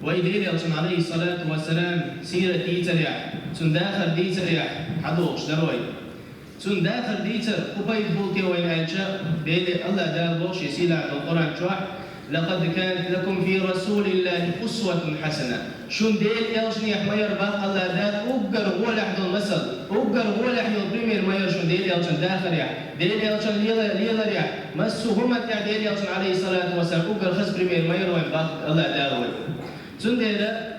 وإيديلي أوصن عليه الصلاة والسلام سيرة ديتر تون داخل ديتر حدوش دروي تون داخل ديتر قبيل بولتي وين ألجا ديلي الله دال بوش يسيلا القرآن شوح لقد كانت لكم في رسول الله أسوة حسنة شون ديل يلشني حمير باق الله دال أوجر ولا حد المثل أوجر ولا حد بريمير ما يرشون ديل يلشن داخل ديل يلشن ليلا مسوهم ديل يلشن عليه الصلاة والسلام أوجر خس بريمير ما يروي باق الله دال تون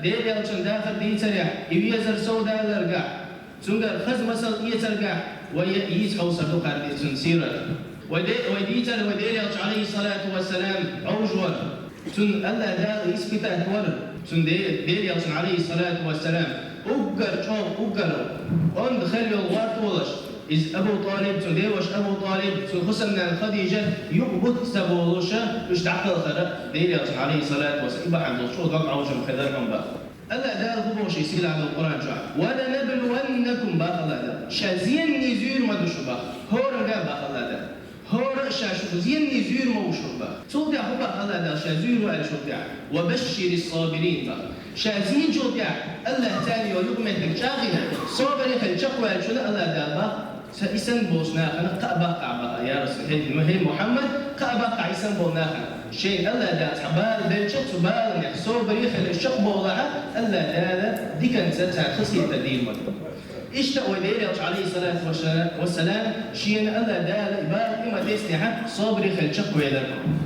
ديل يلشن داخل ديتر يبيزر سودا لرجع تون خز مثل يترجع ويتحو صدق على سيرة وديتر وديل عليه الصلاة والسلام عوجور تون الله دال يسكت أكبر تون ديل عليه الصلاة والسلام أجر شوف أجر أن خلي الوقت ولش إذ أبو طالب تون ديوش أبو طالب تون خصنا خديجة يقبض سبولوشة مش تعقل خرب ديل عليه الصلاة والسلام يبقى عند شو ضم عوجم خذرهم بقى الله دال غبوش يسيل على القرآن جوا ولا نبلونكم بقى الله دال شازين نزير ما دشوا هورا بقى الله دال هورا شاشو زين نزير ما وشوا صوتي هو بقى الله دال شازير ولا شوتي وبشر الصابرين بقى شازين جوتي الله تاني ويقمت شاغنا صابر خلشقوا شنو الله دال بقى سإسن بوسنا أنا قابا يا رسول الله محمد قابا عيسن بونا شيء الله دا تبال بلشة تبال صوب ريخ الشق بوضعها الله دا دي كانت خصية تدين مد اشتاق ودير عليه الصلاة والسلام شيء الله دا بال إما تسنحة صوب ريخ الشق ويدرهم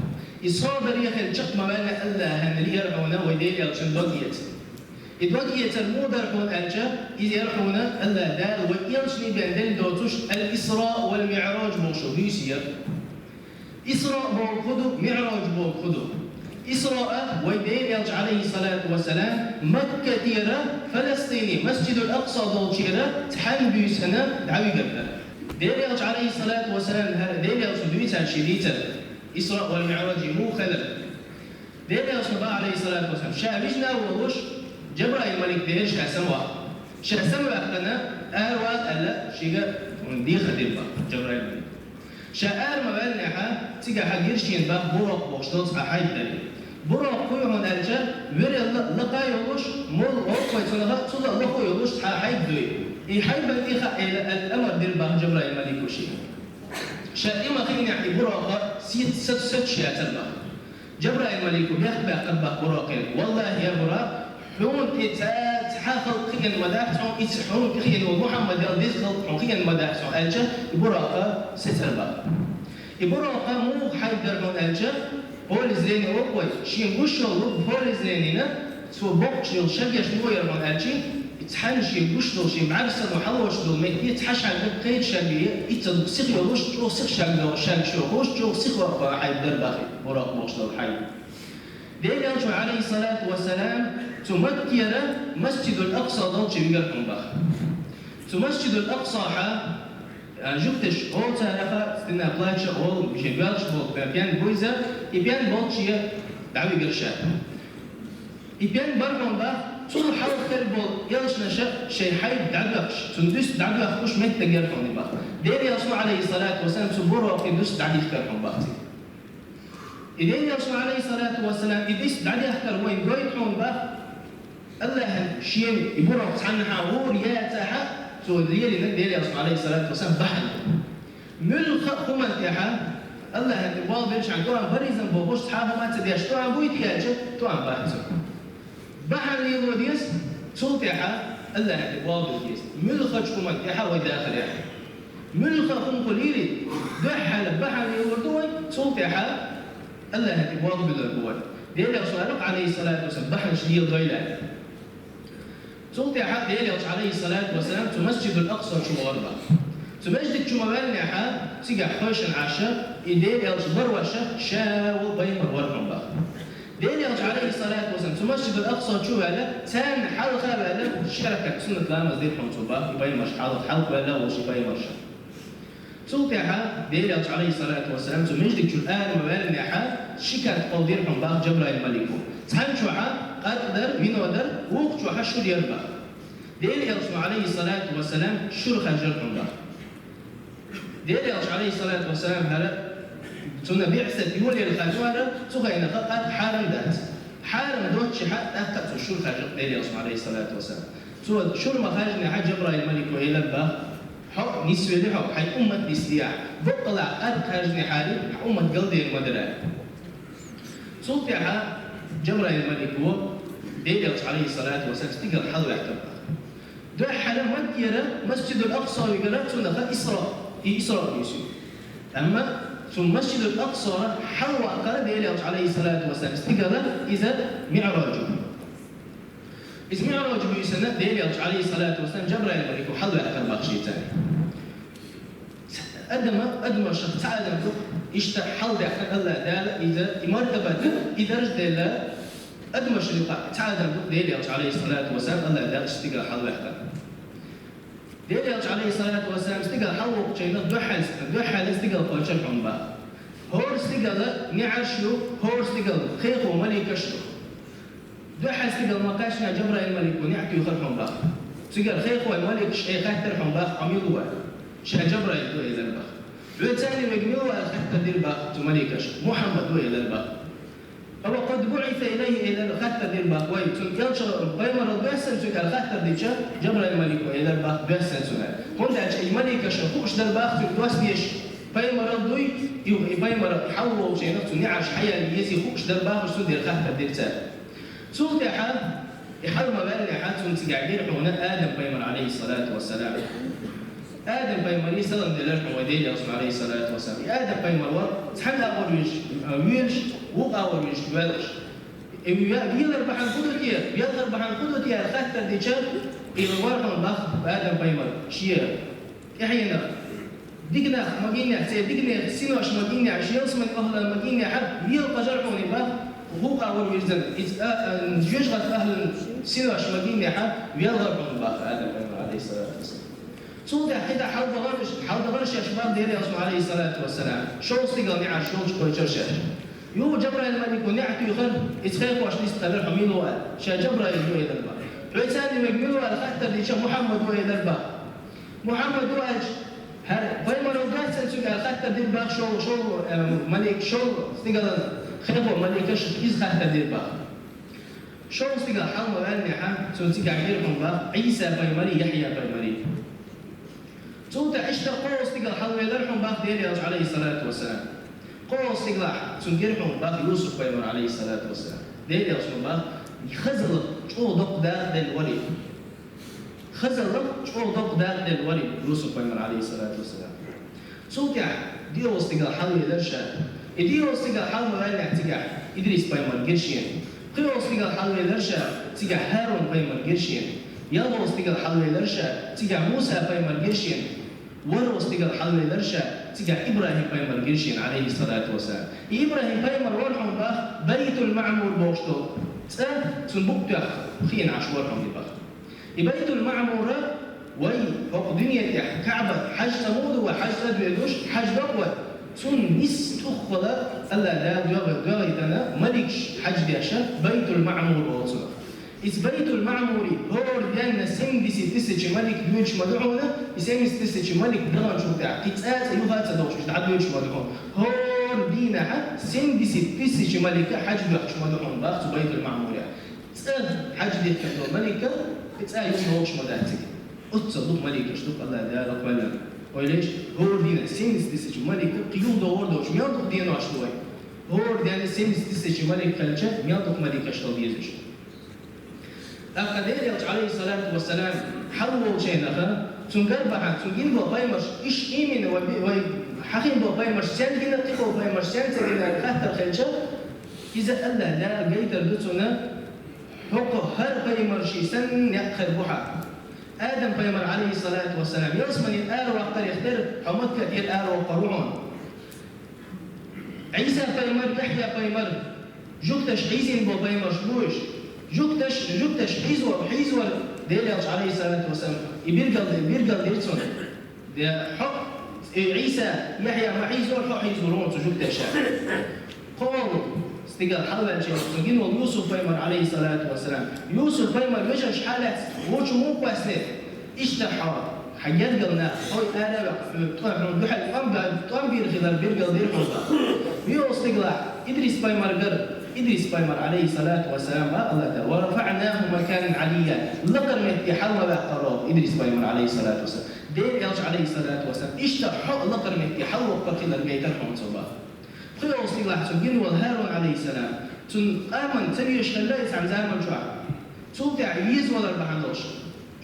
الصوب ريخ الشق ما بين الله هنري يرحونا ودير يلشن دوغيت الدوغيت المودر حون ألجا إذا يرحونا الله دا ويلشني بين دوتوش الإسراء والمعراج موشو بيسير إسراء بوخدو معراج بوخدو إسراء ويدين يلج عليه الصلاة والسلام مكة تيرا فلسطيني مسجد الأقصى دوتشيرا تحن بيسنا دعوي قبل دير يلج عليه الصلاة والسلام دير يلج دويتا شديتا إسراء والمعراج مو خلل دير يلج عليه الصلاة والسلام شابجنا ووش جبرائيل ملك دير شاسموا شاسموا أخلنا أروى ألا شيغا دي خديبا جبرائيل ملك شاعر مبالنحة تيجا حجرشين بقى بروق بوشتوس أحيدري بروق كوي هون أرجع وري لقى يولوش مول وقوي تنها تلا لقى يولوش حيدري يحيد بدي الأمر دير بقى جبرائيل ملك وشي شاعر ما خليني أحكي بروق ست شيء تلا جبرائيل ملك بيخبى قلبه بروقين والله يا براق حون تحاخل قيا مداحسون يتحون قيا ومحمد يلديز خلق قيا مداحسون ألجا يبراقا ستربا يبراقا مو حيدر من ألجا بول زيني وقوي شين بوشل بول زينينا سو بوكشل شجش نوير من ألجي يتحن شين بوشل شين معرسل وحلوش دول ميت يتحش عن قيد شبيه يتدق سخي وش جو سخ شجع شج شو وش جو سخ وقا حيدر باخي براق بوشل حي دير يرجع عليه الصلاة والسلام تمكر مسجد الأقصى ضوء شبيكم بخ مسجد الأقصى جبتش أول تعرفه استنا بلاتش أول بيجيبالش بول بيان بويزا يبيان بولشيا دعوي قرشة يبيان برمون بخ طول حال خير بول يلش نشأ شيء حي دعوش تندس دعوة خوش ميت تجارهم بخ دير يرسول عليه الصلاة والسلام سبورة في دس دعوي خيرهم بختي إذن يرسول عليه الصلاة والسلام إديس دعوي أحكر وين قايد حون بخ الله شيء يبورا عنها ور يا تحت سو ديالي ندير يا عليه الصلاة والسلام بحل ملخ خمن تحا الله الوال بيش عن توان بريزن بوش حاها ما تديش توان بويت ياجت توان بحث بحل يوديس سو تحا الله الوال بيش ملخ خمن تحا وداخل يا ملخ خم قليلي بحل يودوي سو تحا الله الوال بالقوة ديال يا عليه الصلاة والسلام بحل شديد ضيلة صوتي حق ديالي عليه الصلاة والسلام تمسجد الأقصى شو غربة تمجد شو مبالنا حق تيجي حوش العشاء ديالي بروشة شاو بيمر ورقم بقى ديالي عليه الصلاة والسلام تمسجد الأقصى شو هذا تان حلقة هذا شركة سنة لامز دير حمصوبة يبين مش حلقة ولا وش يبين مش صوتي حق ديالي عليه الصلاة والسلام تمجد شو الآن مبالنا حق شكاية قول دير حم بقى جبرائيل الملكو تحن شو حق قدر من ودر وقت شو حشر يربى ديالي عليه الصلاة والسلام شو خجرهم بقى ديالي عليه الصلاة والسلام هلا تنا بعثة يولي الخجوارة تغينا قد حارم ذات حارم دوتش حتى أكتب الشور خارج ديلي عليه الصلاة والسلام سو شور ما خارج حاج جبرائيل الملك وإلى البا حق نسوي له حي أمة الاستياع بطلع أرك خارج حالي أمة قلدي المدرة صوت يا جبرائيل الملك هو ديلي عليه الصلاة والسلام استقر حلو يحتمل دو حالا مديرة مسجد الأقصى ويقرأ سنة إسراء يسوع أما ثم مسجد الأقصى حلو أقرأ ديلي عليه الصلاة والسلام استقر إذا معراجه إذا معراجه يسنة ديلي عليه الصلاة والسلام جبرائيل الملك وحلو يحتمل بخشي ثاني أدم الشخص تعالى يشتح حل يحتمل الله دالة إذا مرتبة إذا رجل أدم الشريقة تعالى ديلي عليه الصلاة والسلام الله دالة استقر حل يحتمل ديلي عليه الصلاة والسلام استقل حلو شيء دو حال استقل قلشل حنبا هور استقل نعشلو هور استقل خيخ وملك شلو دو حال استقل مقاشنا جبرائيل الملك ونعتي يخل حنبا استقل خيخ وملك شيء خاتر حنبا عميلوا شيء جبرائيل دو إلى البا لو تاني مجموعة الخاتر دير با تملك شلو محمد دو إلى البا هو قد بعث إليه إلى الخاتر دير با وي تنكلش بيمر البحسن تنكل الخاتر دير جبرائيل الملك وإلى البا بحسن سنة هون شيء ملك شخوش در باخ تدوس ديش بيمر الضوي بيمر يحول شيء نفسه نعش حياة يزي خوش در باخ سود الخاتر دير تال سود يحل مبالغ يحل سنت قاعدين هنا آدم بيمر عليه الصلاة والسلام آدم بيمر يسلم دلالة وديل يوصل عليه الصلاة والسلام آدم بيمر ور تحمل أول ويش وقاور ويش ولش بيقدر بحن قدوتيه بيقدر بحن قدوتيه الخاتر دي شاب إلى ورقة باخ آدم بيمر شيء إحيانا دقنا مجينا سيد دقنا سينوش مجينا عشية اسمه أهل مجينا حد بيلقى جرحوني باخ وهو قاور ويزن يشغل أهل سينوش مجينا حد بيلقى باخ آدم بيمر عليه الصلاة والسلام صوت حتى حاول تغرش يا شباب ديالي اسمه عليه الصلاة والسلام شو استقل نعش شو كل شرشة يو جبرائيل الملك ونعتو يخل إسخيق واش نستقبل حميل وقال شا جبرائيل هو إلى البا عيساني مجميل وقال خاتر دي شا محمد هو إلى البا محمد هو أج فايما لو قال سنسوك قال خاتر دي البا شو ملك شو استقل خيق وملك إز خاتر دي البا شو استقل حلم وقال نحن سنسيك عميرهم با عيسى بايمري يحيى بايمري صوت عشت قوة استقل حلم يلرحم باخ ديالي عليه الصلاة والسلام قوة استقلاح سنجرحهم باخ يوسف بيمر عليه الصلاة والسلام ديالي أصلا باخ يخزل شو دق داخل الولي خزل شو دق داخل الولي يوسف بيمر عليه الصلاة والسلام صوت ديو استقلاح حلم يلرشا ديو استقلاح حلم وقال احتجاج إدريس بيمر جرشين قوة استقلاح حلم يلرشا تجاه هارون بيمر جرشين يلا استقلاح حلم يلرشا تجاه موسى بيمر جرشين ورو استقل حلم الرشا تجاه إبراهيم بيمر جرشين عليه الصلاة والسلام إبراهيم بيمر ورحم باخ بيت المعمور بوشتو سنبوك تاخ خين عشورهم لباخ بيت المعمور وي فوق دنيا كعبة حج ثمود وحج أدويدوش حج بقوة سن نس تخفض ألا لا دوغيتنا ملك حج ديشا بيت المعمور بوشتو بيت المعمور هو ديالنا سندس تسج ملك دويش مدعونا يسمي تسج ملك دغن شو تاع كيتساس ايوه تصدقش تعد دويش مدعون هو دينا سندس تسج ملك حج دويش مدعون باخذ بيت المعمور تسال حج ديك ملكه تسال يوم وش مدعتك اتصدق ملكه شو الله لا قبل وليش هو دينا سندس تسج ملك قيود دور دوش مياض دينا شوي هو ديالنا سندس تسج ملك خلجه مياض ملك شو بيزش أقدر عليه الصلاة والسلام حلو شيء آخر تنقل بعد تنقل بقايمش إيش إيمن وحقين بقايمش سان هنا تقو بقايمش سان تقول الخاتر خلشة إذا الله لا جيت البتونا هو هر بقايمش سن يأخذ بحا آدم بقايمر عليه الصلاة والسلام يسمن الآل وقت يختار حمد كثير آل وقروعون عيسى بقايمر يحيى بقايمر جوكتش عيسى بقايمش بوش جوكتش حيزور ديالي عليه الصلاة والسلام بيرجل ديرتون ده حق عيسى يحيى ما حيزور حق حيزورون جوكتش قول استقال حلوة شيء تجين يوسف بيمر عليه الصلاة والسلام يوسف بيمر مش حالة وش مو بسنة اشتحى حاجات قلنا هاي أنا طبعا بحال أم بيرخذ بيرجل ديرهم يو استقال إدريس بيمر قر إدريس بايمر عليه الصلاة والسلام الله ورفعناه مكانا عليا لقر متي حول قراب إدريس بايمر عليه الصلاة والسلام دير يلج عليه الصلاة والسلام إشتر لقر متي حول قرقل البيت الحمد صباح خير وصي الله تجين والهارون عليه السلام تن آمن تبيش خلا يسعى زمان شو توقع يز ولا بحنوش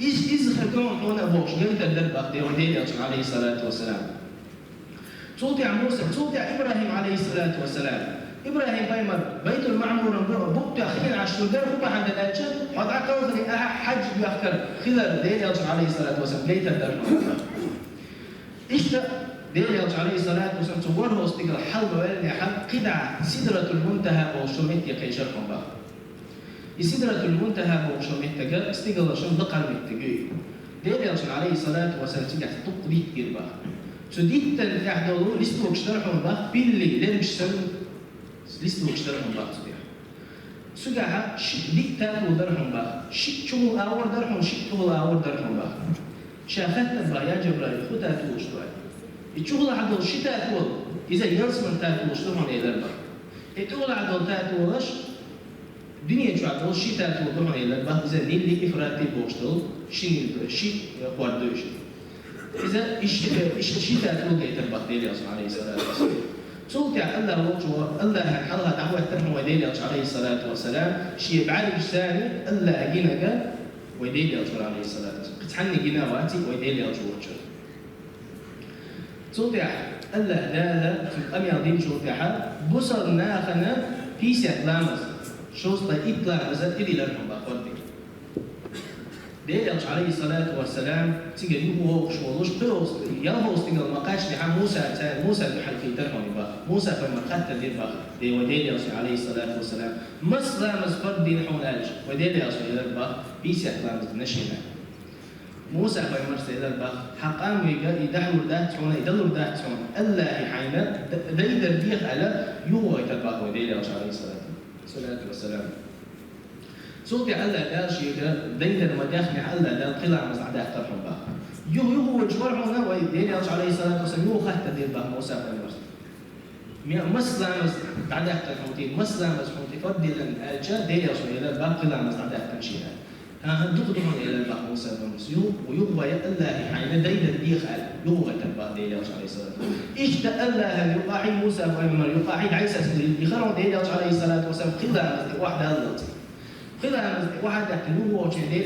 إز خدون هنا بوش قلت الدرب أختي ودير يلج عليه الصلاة والسلام توقع موسى توقع إبراهيم عليه الصلاة والسلام إبراهيم بايمر بيت المعمور بقت أخير عشر درب عند الأجل وضع قوضني حج بأفكار خلال دير يلج عليه الصلاة والسلام ليت الدرب إيش دير يلج عليه الصلاة والسلام توره استقر حلب وإلني حل قدع سدرة المنتهى وشمت يقيشركم بقى سدرة المنتهى وشمت تجا استقر شم دقر متجي دير يلج عليه الصلاة والسلام تجع تقضي كتير بقى سديت تحدلو لستو اشترحهم بقى باللي ليرمش سن لستو اشترحهم بقى صديق سجاها ديك تاتو درهم بقى شو أور درهم شو أور درهم بقى شاخت بقى يا جبرائيل خد تاتو اشتري الشغل عدل شتاء تول إذا يلزم تاتو اشترهم إلى البقى الشغل عدل تاتو وش دنيا شو عدل شتاء تول درهم إلى البقى إذا نيل إفراتي بوشتل شيء قردوش إذا إيش شتاء تول جيت البقى ديلي أصلا عليه الصلاة والسلام صوت يا الله وجهه الله حلها دعوة ترهم وديلي أصلا عليه الصلاة والسلام شيء بعد ثاني الله أجينا وديلي أصلا عليه الصلاة والسلام كتحني جينا واتي وديلي أصلا وجهه صوتيح الله دالا في القمية دين صوتيح بصر ناخنا في سيطلامز شوز إطلامز إلي لرهم بأخوردي ديالج عليه الصلاة والسلام تيجي يبوه شوالوش بيوز يلهوز تيجي المقاش لحا موسى بحلقي درهم بقى موسى في المرقات تدير بقى دي وديالج عليه الصلاة والسلام مسلامز فرد دين حوناج وديالج بقى في سيطلامز نشينا موسى بايمر سيدا البخ حقام يدحلوا داتون يدلوا داتون الله حينا ديدر ديخ على يوه يتبخ وديلي عليه الصلاة والسلام صوتي الله دار شيء ديدر مداخل الله دار قلع مزعدة ترحم بخ يوه وجبرهم وديلي عليه الصلاة والسلام يوه خط دير بخ موسى بايمر مسلم مزعدة ترحمتي مسلم مزحمتي فضل الجا ديلي عليه البخ قلع مزعدة تنشيها دغدغن إلى البحر موسى بن ويقوى الله حين دين الديخ يقوى تبع ديل عليه الصلاة والسلام إيش الله يقاعد موسى وإمر يقاعد عيسى يخرون ديل عليه الصلاة والسلام خذها واحد الله خذها واحد يقولوا وش ديل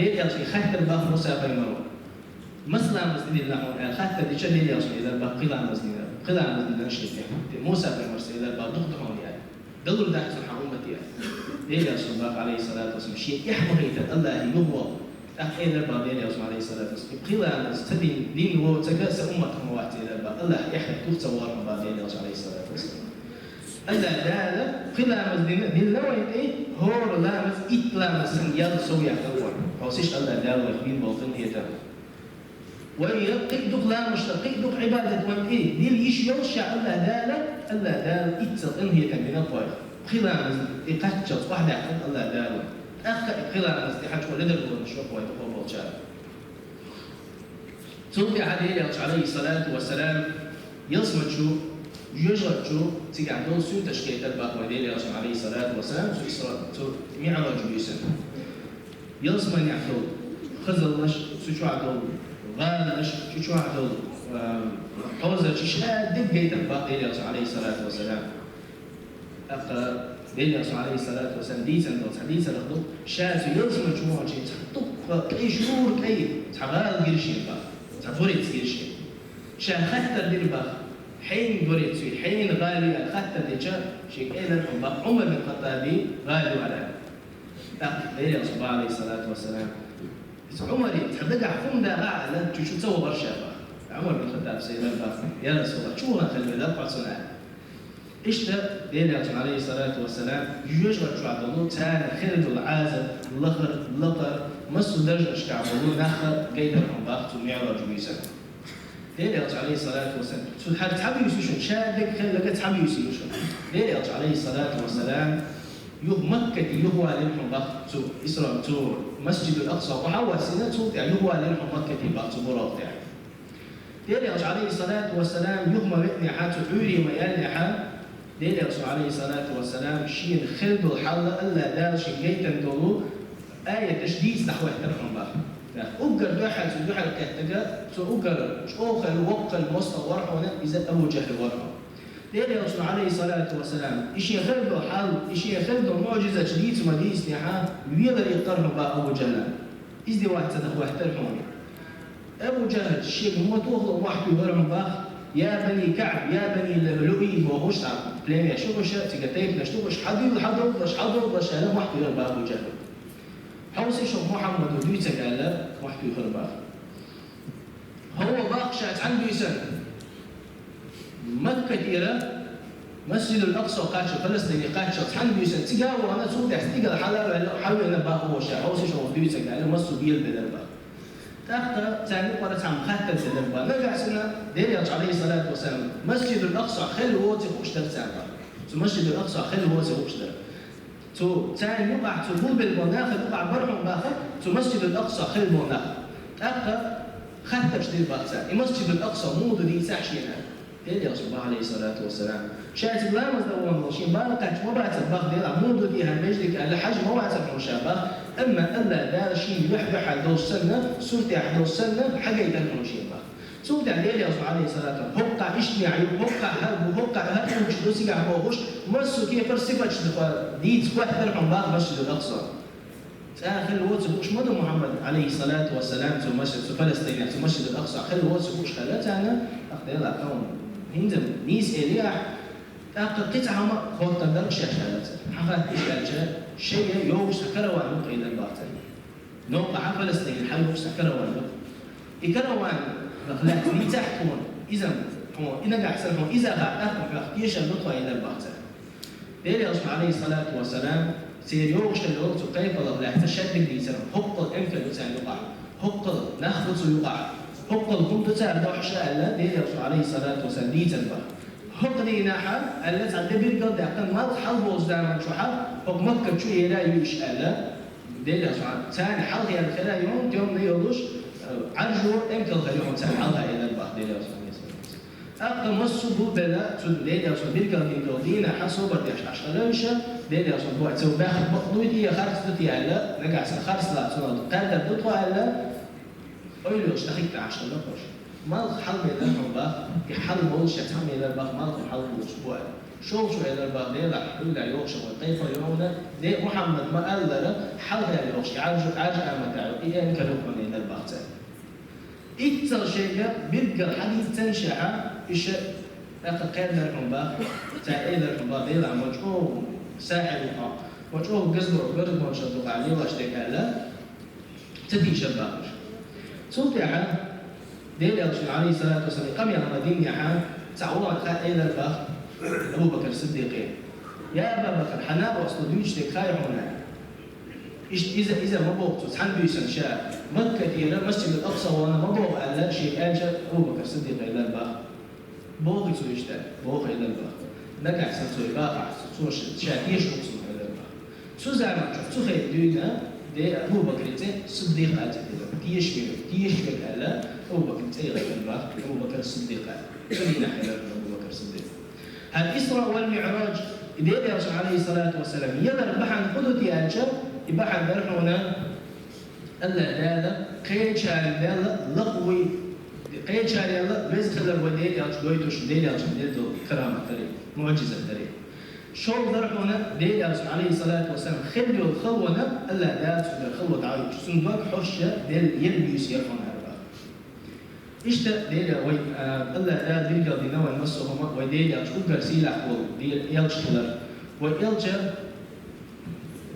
عليه خد البحر موسى وإمر مثلا مسجد الله خد ديش ديل عليه البحر خذها مسجد نشيد موسى وإمر سيد البحر دغدغن يعني دلوا دحت الحكومة ديل عليه الصلاة والسلام شيء يحمل الله ينور أخير الباب ديل عليه الصلاة والسلام قيل استدين دين وتكاس أمة موات إلى الباب الله يحمل كل صور الباب ديل عليه الصلاة والسلام الله لا قيل مزدين دين لو إيه هو لا مز إتلا مسن يد سوي أكبر فوسيش الله لا ويخبين باطن يتم ويقيد لا مشتقيد عبادة وان إيه دين إيش يرشع الله لا إتل إن هي تنبين الطائر خلال إقتشت واحدة عن الله دارو خلال استحاج ولد الكون شوف ويتقبل شاب توقع عليه الصلاة والسلام يصمت شو يجرد شو تقعدون سو تشكيل الباق وديل عليه الصلاة والسلام سو إسراء سو معراج بيسن يصمت يعدل خزلش سو عدل غالش شو عدل حوزة شاد دقيت الباق عليه الصلاة والسلام أخر ديل عليه الصلاة والسلام ديسن دوت حديث الخطب شاف يلزم مجموعة شيء تحطق أي شهور كي تحغال قرشين بقى تفوريت قرشين شان خطر دير بقى حين بريت سوي حين غالي خطر ديجا شيء كذا بقى عمر بن الخطاب غالي على ديل عليه الصلاة والسلام عمر تحدق حكم ده على شو تسوي برشا بقى عمر بن الخطاب سيدنا بقى يا رسول الله شو هنخلي ذا قصة إيش ده ديل عليه الصلاة والسلام يجرد شو عبدالله تاني خلد العازم لقر مسو درجة اشكع عبدالله نخر قيدر من باقت ومعرج ويسا ديل عليه الصلاة والسلام سو حد تحبي يسوشن شادك خلق تحبي يسوشن ديل عليه الصلاة والسلام يوه مكة يهوى لنحن باقت إسراء تور مسجد الأقصى وحاول سنة صوت يهوى لنحن مكة باقت براق يعني ديل عليه الصلاة والسلام يهمى مئني حاتو عوري ما يلني حال ديل يرسول عليه الصلاة والسلام شين خلدو الحل ألا دال شين جيتن دولو آية تشديد نحو احترهم بقى أقر دوحل سو دوحل كهتجا سو أقر أوخل وقل مصطور هنا إذا أبو جهل ورقه ديل يرسول عليه الصلاة والسلام إشي خلدو حل إشي خلدو معجزة شديد ما ديس نحا ويقدر يقرهم بقى أبو جهل إزدي واحد نحو احترهم أبو جهل الشيخ مطوخ واحد يقرهم بقى يا بني كعب يا بني لؤي وهوش تعب بلين يا شوفش تيجتيك نشتوفش حدي حضر شهلا واحد يقرب أبو جهل حوصي شوف محمد ودويتك قال له واحد يقرب هو باقشات عنده سنة مكة كثيرة مسجد الأقصى قاتش فلسطين قاتش عنده سنة تجاو أنا سود تيجا حلا حاول أنا بقى هو شيء حوصي شوف دويتك قال له مسجد بيل بدل بقى تأخذ تاني قرأت عم خاتم تدربا نرجع سنة ديريش عليه الصلاة والسلام مسجد الأقصى خل هو تخش ترسل مسجد الأقصى خل هو تخش ترسل تو تاني يقع تقول بالمناخ يقع برهم باخر تو مسجد الأقصى خل مناخ تأخذ خاتم تدرب باخر مسجد الأقصى مو دي ساحشينا ديريش عليه الصلاة والسلام شاهد لا مزدوج ماشين باركت ما بعت باخ ديلا مو دي هالمجلك الحج ما بعت مشابه أما ألا دار شيء يحبح على دوس سنة سورتي على دوس سنة حاجة يتكلم شيء بقى سورتي على الليل يصل عليه الصلاة هقع إشتياعي وهقع هرب وهقع هرب وش دوسي قاعد بوش مسوا كيف فرصفة شدخل ديت واحد ترحم بعض مسجد الأقصى آخر الوقت بوش مدة محمد عليه الصلاة والسلام في مسجد في فلسطين في مسجد الأقصى آخر الوقت بوش خلات أنا أخذ يلا كون هندم نيس إليح أخذ قطعة ما خلط درك شاشات حقت إشكال شيء يوش كروان نقطة إلى الباطن نقطة فلسطين حل يوش كروان كروان لا نتحكون إذا هو إن قاعد سلمون إذا قاعد أخذ يش النقطة إلى الباطن دير يوسف عليه الصلاة والسلام سير يوش الوقت كيف لا تشد من يسر حق الإنك يسال يقع حق نخبط يقع حق الكل تسال دوحش ألا دير يوسف عليه الصلاة والسلام ديتنبه حق دي ناحا ألا تعدي بالقلب يعقل ما تحل وزدان شو حق حق مكة شو يلا يوش ألا دير يوسف ثاني حلقة يعني خلال يوم يوضش عرجو إمك الخيوم ثاني حلقة إلى البحر دير يوسف أقل مصبو بلا تدليل يوصل بالقلب يقولين حسوا بديش عشرة ديل يوصل بوعد سو باخد بقلودي خارج تطي على نقع خارج لا صوت قادر تطلع على أولوش تخيك عشرة لقش ما حل ميلان بقى يحل بولش يتعمل إلى الباق ما حل أسبوع شو إلى الباق ديل حلول يوش وكيف يومنا ديل محمد ما قال له حل يوش عاج أمتعه إيه إنك لقمن إلى الباق تاني إتصل شيء بيبقى حديث تنشأ إيش أخذ قيد لهم بقى تعيد لهم بقى ديل عم وجهه ساحل وجهه جزر وجرد ما شدوا عليه واشتكى له تدي شبابش صوت يا حال ديل يرسل عليه الصلاة والسلام قام يا مدين يا حال تعوروا خا إلى البخ أبو بكر الصديق يا أبا بكر حنا وصل دويش تكاي هنا إذا ما بوقت سحن بيسن شاء مكة كثيرة مسجد الأقصى وأنا ما بوق على شيء أنشأ أبو بكر الصديق إلى البخ بوق يسوي اشتاء بوق إلى البخ نقع سنسوي باقع سوش شاكيش مقصود إلى البخ سو زعما شو خير دوينا دي أبو بكر الصديق أتكلم تيش على أبو بكر غير البخ أبو بكر الصديق خلينا حيل أبو بكر الصديق الإسراء والمعراج إذا الرسول عليه الصلاة والسلام يدر بحن قدوتي أنشأ يبحن درحونا ألا لا قيد شال لا لقوي قيد شال لا رزق خلر وديل يالش دويتوش ديل يالش ديل كرامة تري معجزة تري شو درحونا ديل الرسول عليه الصلاة والسلام خلوا الخلونا ألا لا تقدر خلوة عايش سندوق حشة ديل يلبيس يرفون هذا إيش ديل وي ألا لا ديل قاضي نوع نصهم وديل يالش أقدر سيلح وديل يالش خلر ويالش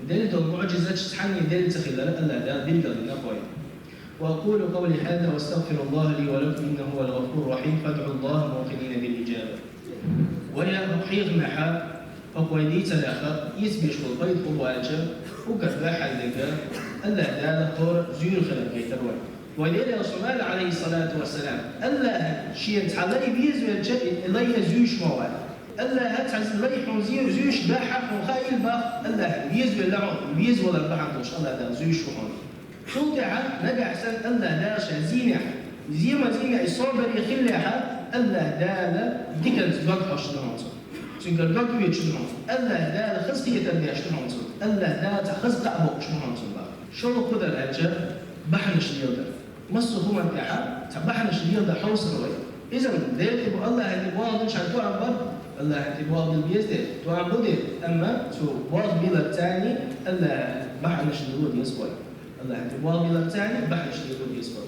دلت المعجزة تحني دلت خلال ألا دلت النقوي وأقول قولي هذا واستغفر الله لي ولكم إنه هو الغفور الرحيم فادعوا الله موقنين بالإجابة ويا محيط محا فقويديت الأخر يسبيش بالبيض قواجة وقد باحا لك ألا دال خور زير خلال كيتروي وديل الرسول عليه الصلاة والسلام ألا شيء تعالي بيزوي إلي زيوش مواد ألا هتعز لي حنزير زيوش باحق وخايل باخ ألا بيزوي لعون بيزوي ولا باحقوش ألا ده زيوش وحون شو تعال نجح سن ألا ده شزينة زينة الصابر يخليها ألا ده ديكنز بقحش نانسو Çünkü gök bir çözüm olsun. Allah da hızlı yeterli yaşlı olsun. Allah da hızlı tabu şunu olsun da. Şunu kadar hacı بحنش اليودا مصر هو انتحار تبحنش اليودا حوصل وي إذا ذلك الله هدي واضح عشان تو عم بر الله هدي واضح بيزداد تو عم بدي أما تو واضح بيلا الثاني الله بحنش اليودا يسوي الله هدي واضح بيلا الثاني بحنش اليودا يسوي.